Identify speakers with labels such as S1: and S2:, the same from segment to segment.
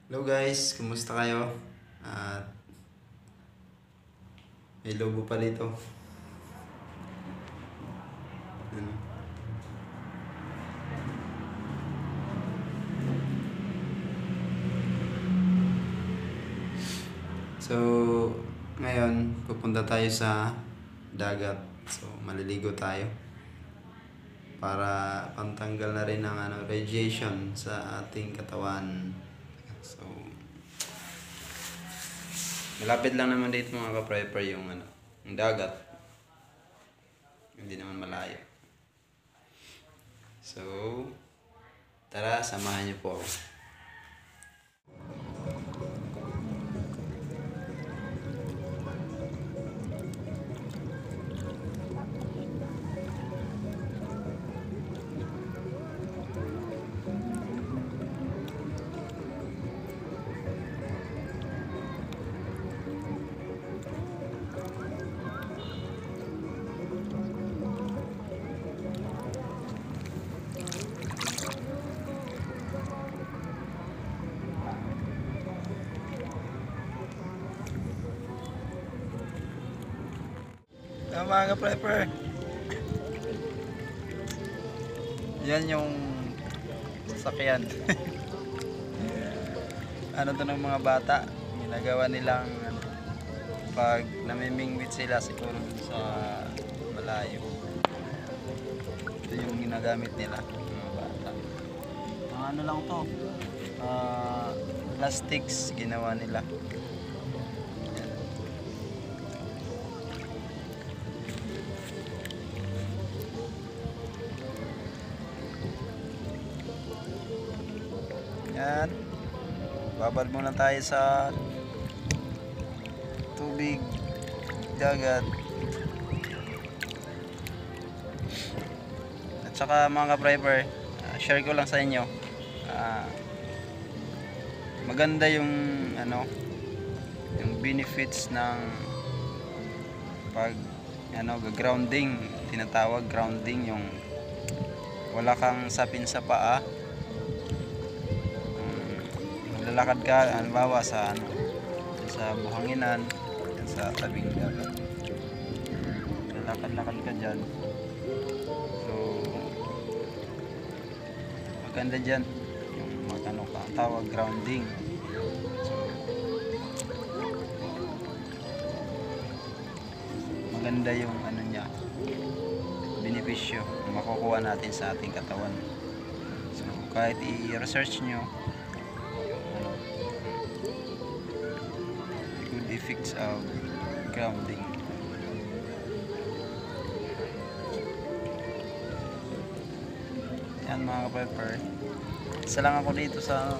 S1: Hello guys, kumusta kayo? At may logo pa dito. Ano? So, ngayon pupunta tayo sa dagat. So, maliligo tayo para pantanggal na rin ng radiation sa ating katawan. So, malapit lang naman dito mga ka-prepper yung yung dagat. Hindi naman malayo. So, tara, samahan niyo po ako. Mga ka-prepper, yan yung sasakyan. Ano to ng mga bata, ginagawa nilang pag namimingwit sila siguro sa malayo. Ito yung ginagamit nila mga bata. Ano lang to, plastics ginawa nila. Yan, babad muna tayo sa tubig dagat. At saka mga ka-prepper, share ko lang sa inyo, maganda yung yung benefits ng pag grounding, tinatawag grounding, yung wala kang sapin sa paa. Lalakad ka, halimbawa sa buhanginan, sa tabing dagat, lalakad-lakad ka dyan. So maganda dyan yung tawag grounding. So maganda yung niya, benepisyo na makukuha natin sa ating katawan. So kahit i-research nyo effects of grounding. Yan mga ka-prepper, isa lang ako dito sa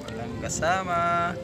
S1: walang kasama.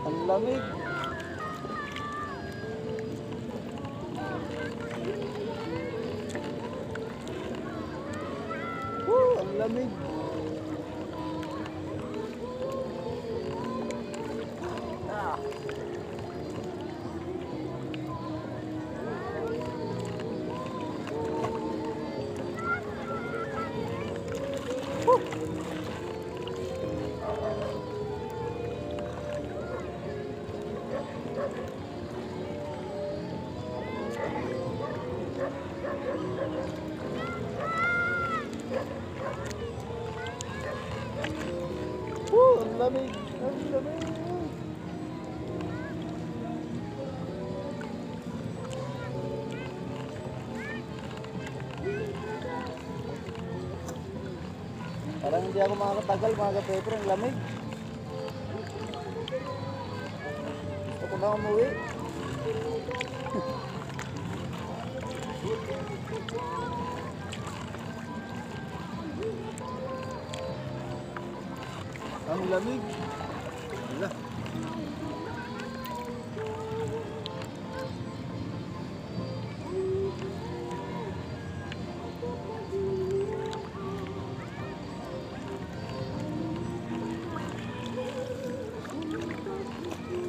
S1: Ang lamig. Ang lamig. Ang lamig. Ang lamig. Parang hindi ako makakatagal mga ka-prepper, ang lamig.
S2: ka umuwi. Ang lamig. Wala.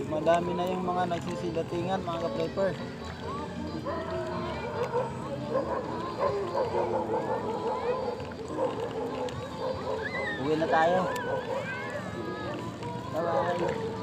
S2: Madami na yung mga nagsisidatingan, mga ka-prepper. Uwi na tayo. Bye-bye.